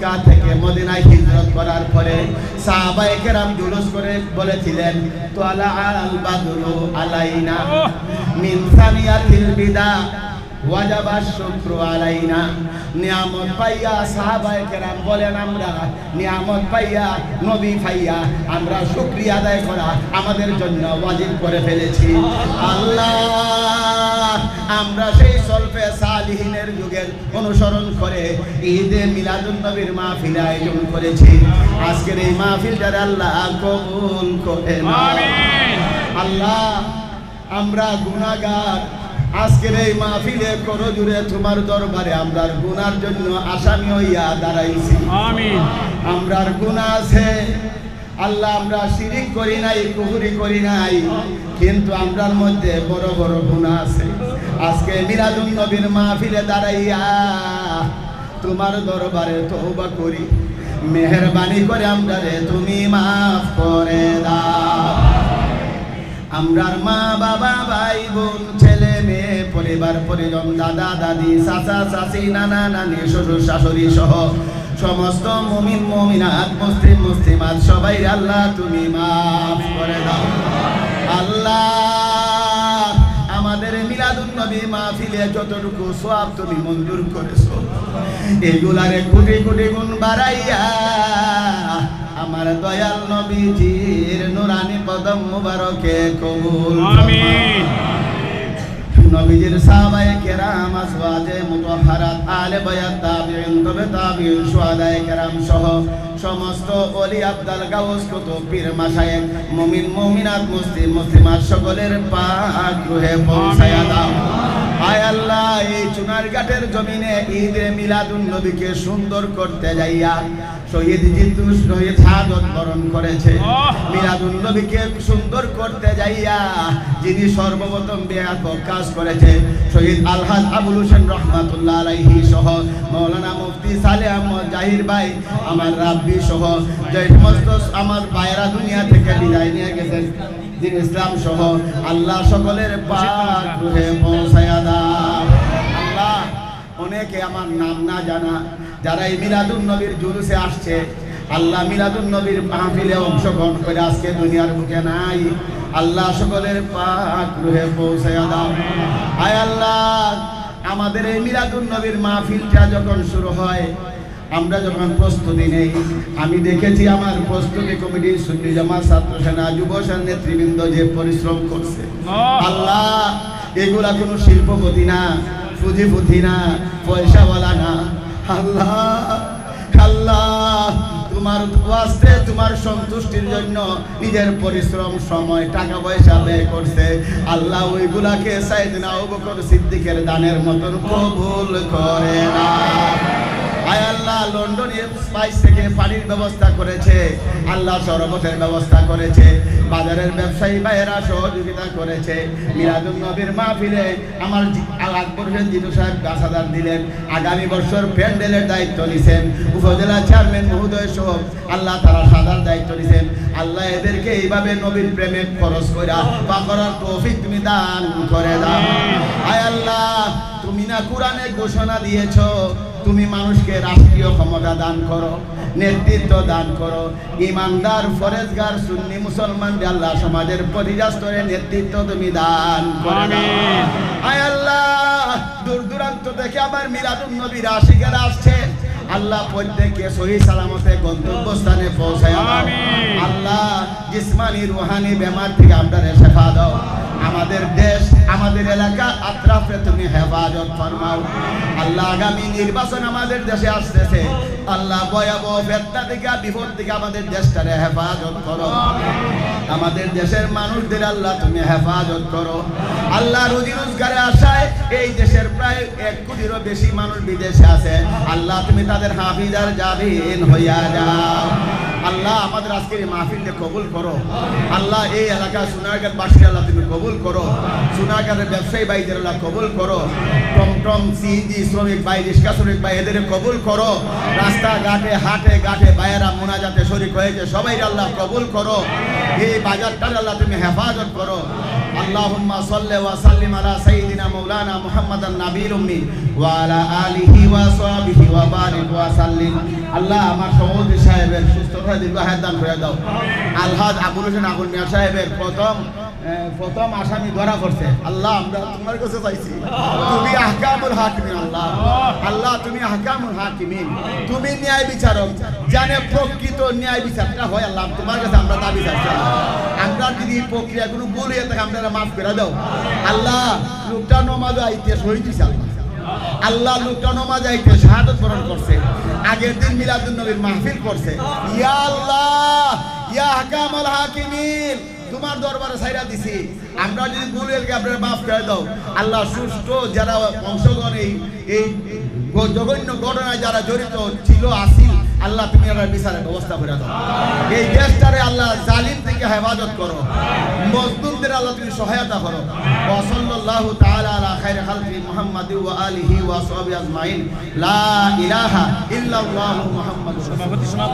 মক্কা থেকে মদিনায় হিজরত করার পরে সাহাবায়ে কেরাম জুলুস করে বলেছিলেন তালা আল বাদরু আলাইনা মিন সানিয়াতিল বিদা ওয়াজাবা শুকরু আলাইনা। নিয়ামত পাইয়া সাহাবায়ে কেরাম বলেন আমরা নিয়ামত পাইয়া নবী পাইয়া আমরা শুকরিয়া আদায় করা আমাদের জন্য ওয়াজিব করে ফেলেছি। আল্লাহ আমরা সেই সলফে সালিহিনের যুগের অনুসরণ করে ঈদে মিলাদুন নবীর মাহফিল আয়োজন করেছি। আজকের এই মাহফিলটা আল্লাহ কবুল করে আমিন। আল্লাহ আমরা গুনাহগার, আজকের এই মাহফিলে করজুড়ে তোমার দরবারে আমরার গুনার জন্য আসামি হইয়া দাঁড়াইছি। আমিন। আমরার গুনাহ আছে আল্লাহ, আমরা শিরিক করি নাই, কুফরি করি নাই, কিন্তু আমরার মধ্যে বড় বড় গুনাহ আছে। আজকে মিলাদুন নবীর মাহফিলে দাঁড়াইয়া তোমার দরবারে তওবা করি, মেহেরবানি করে আমরারে তুমি মাফ করে দাও। আমরার মা বাবা ভাই বোন ছেলে মেয়ে পরিবার পরিজন দাদা দাদি চাচা চাচি নানা নানি শ্বশুর শাশুড়ি সহ সমস্ত মুমিন মুমিনাত মুসলিম মুসলিমাত সবাই আল্লাহ তুমি মাফ করে দাও। আল্লাহ আমাদের মিলাদুন নবী মাহফিলে যতটুকু সওয়াব তুমি মঞ্জুর করেছো এগুলারে কোটি কোটি গুণ বাড়াইয়া আমার দয়াল নবীজির নূরানি কদম মুবারকে কবুল আমিন। নবীজির সাহাবায়ে কেরাম আজওয়াজে মুতাহহারাত আলে বায়াত তাবিঈন তবে তাবিঈন শুহাদায়ে কেরাম সহ সমস্ত ওলি আব্দাল গাউস কুতুব পীর মাশায়েখ মুমিন মুমিনাত মুসলিম মুসলিমাত সকলের পাক রুহে পৌঁছায়া দাও। আয় আল্লাহ এই চুনারঘাটের জমিনে ঈদে মিলাদুন নবীকে সুন্দর করতে যাইয়া শহীদ জিতু শহীদ শাহাদত বরণ করেছে, মিলাদুন নবীকে সুন্দর করতে যাইয়া যিনি সর্বপ্রথম ব্যাপক কাজ করেছে শহীদ আলহাজ আবুল হোসেন রহমাতুল্লাহ আলাইহি সহ মাওলানা মুফতি সালেহ আহমদ জাহির ভাই আমার রাব্বি সহ যে সমস্ত আমার ভাইয়েরা দুনিয়া থেকে বিদায় নিয়ে গেছেন দিন ইসলাম সহ আল্লাহ সকলের পাক রুহে পৌঁছায়া দাও। আল্লাহ অনেকে আমার নাম না জানা যারা এই মিলাদুন নবীর জুলুসে আসছে আল্লাহ মিলাদুন নবীর মাহফিলে অংশগ্রহণ করে আজকে দুনিয়ার বুকে নাই, আল্লাহ সকলের পাক রুহে পৌঁছায়া দাও। আয় আল্লাহ আমাদের এই মিলাদুন নবীর মাহফিলটা যখন শুরু হয় আমরা যখন প্রস্তুতি নেই আমি দেখেছি আমার প্রস্তুতি কমিটি সুন্নি জামাত ছাত্র সেনা যুব সেনা নেতৃবৃন্দ যে পরিশ্রম করছে আল্লাহ এগুলা কোনো শিল্পপতি না, পুঁজিপতি না, পয়সাওয়ালা না। আল্লাহ আল্লাহ তোমার ওয়াস্তে তোমার সন্তুষ্টির জন্য নিজের পরিশ্রম সময় টাকা পয়সা ব্যয় করছে আল্লাহ ওইগুলাকে সাইয়েদনা আবু বকর সিদ্দিকের দানের মতন কবুল করে না। আয় আল্লাহ লন্ডনে স্পাইস থেকে পানির ব্যবস্থা করেছে, আল্লাহ শরবতের ব্যবস্থা করেছে, বাজারের ব্যবসায়ী ভাইয়েরা সহযোগিতা করেছে। মিলাদুন নবীর মাহফিলে আমার আকবর হোসেন জিতু সাহেব ৫,০০০ দিলেন, আগামী বছর প্যান্ডেলের দায়িত্ব নিছেন উপজেলা চেয়ারম্যান মহোদয় সহ আল্লাহ তারা সাদার দায়িত্ব নিছেন। আল্লাহ এদেরকে এইভাবে নবীর প্রেমে খরচ কইরা বা করার তৌফিক তুমি দান করে দাও। আয় আল্লাহ তুমি না কোরআনে ঘোষণা দিয়েছো তুমি মানুষকে রাষ্ট্রীয় ক্ষমতা দান করো, নেতৃত্ব দান করো, ইমানদার ফরেজগার সুন্নি মুসলমান আল্লাহ সমাজের প্রতিটা স্তরে নেতৃত্ব তুমি দান করো। আয় আল্লাহ দূর দূরান্ত থেকে আবার মিলাদুন নবীর আশিকেরা আসছে আল্লাহ প্রত্যেককে সহি সালামতে গন্তব্যস্থানে পৌঁছায় দাও। আল্লাহ জিসমানি রুহানি বেমার থেকে আপনারা শেফা দাও। আমাদের দেশ আমাদের এলাকা আত্রাফে তুমি হেফাজত ফরমাও। আল্লাহ আগামী নির্বাচন আমাদের দেশে আসতেছে আল্লাহ ভয়াবহ ফিতনা থেকে বিপদ থেকে আমাদের দেশটারে হেফাজত করো। আমাদের দেশের মানুষদের আল্লাহ তুমি হেফাজত করো। আল্লাহ রুজি রোজগারের আশায় এই দেশের প্রায় ১ কোটিরও বেশি মানুষ বিদেশে আছে আল্লাহ তুমি তাদের হাফিজার জাবিন হইয়া যাও। আল্লাহ আমাদের আজকের এই মাহফিলকে কবুল করো। আল্লাহ এই এলাকা সোনারগাঁর বাসী আল্লাহ তুমি কবুল করো। সোনারগাঁয়ের ব্যবসায়ী ভাইদের আল্লাহ কবুল করো। টমটম সিএনজি শ্রমিক ভাই রিক্সা শ্রমিক ভাই এদের কবুল করো। রাস্তাঘাটে হাটে ঘাটে ভাইয়েরা মোনাজাতে শরীক হয়েছে সবাই আল্লাহ কবুল করো। এই বাজারটার আল্লাহ তুমি হেফাজত করো। আল্লাহুম্মা সাল্লি ওয়া সাল্লিম আলা সাইয়্যিদিনা মাওলানা মুহাম্মাদান নাবিয়্যিল উম্মি ওয়া আলা আলিহি ওয়া সাহবিহি ওয়া বারিক ওয়া সাল্লিম। আল্লাহ আমার সভাপতি সাহেবের সুস্থতা দীর্ঘায়ু দান করে দাও। আলহাজ আবুল হোসেন আবুল মিয়া সাহেবের প্রথম আসামি ধরা পড়ছে। আল্লাহ আমরা তোমার কাছে চাইছি, তুমি আহকামুল হাকিমিন। আল্লাহ আল্লাহ তুমি আহকামুল হাকিমিন, তুমি ন্যায় বিচারক, জানে প্রকৃত ন্যায় বিচারটা হয়। আল্লাহ তোমার কাছে আমরা দাবি চাচ্ছি, আমরা যদি প্রক্রিয়া কোনো ভুল হয়ে থাকে আমরা মাফ করে দাও। আল্লাহ লোকটা নমাজ আইতে শহীদ দিছে। আল্লাহ লোকটা নমাজ আইতে শাহাদত বরণ করছে, আগের দিন মিলাদুন নবীর মাহফিল করছে। ইয়া আল্লাহ ইয়া আহকামুল হাকিমিন, তোমার দরবারে ছাইরা দিছি, আমরা যদি ভুল হয়ে থাকে আপনারা মাফ করে দাও। আল্লাহ সুস্থ যারা অংশগ্রহণ এই জঘন্য ঘটনায় যারা জড়িত ছিল আসিল, আল্লাহ তুমি আমার বিচারের ব্যবস্থা করে দাও। এই দেশটারে আল্লাহ জালিম থেকে হেফাজত করো, মজলুমদের আল্লাহ তুমি সহায়তা করো। ওয়া সাল্লাল্লাহু তাআলা আলা খায়রি খালকি মুহাম্মাদি ওয়া আলিহি ওয়া সাহবিহি আজমাইন। লা ইলাহা ইল্লাল্লাহু মুহাম্মাদুর রাসূলুল্লাহ।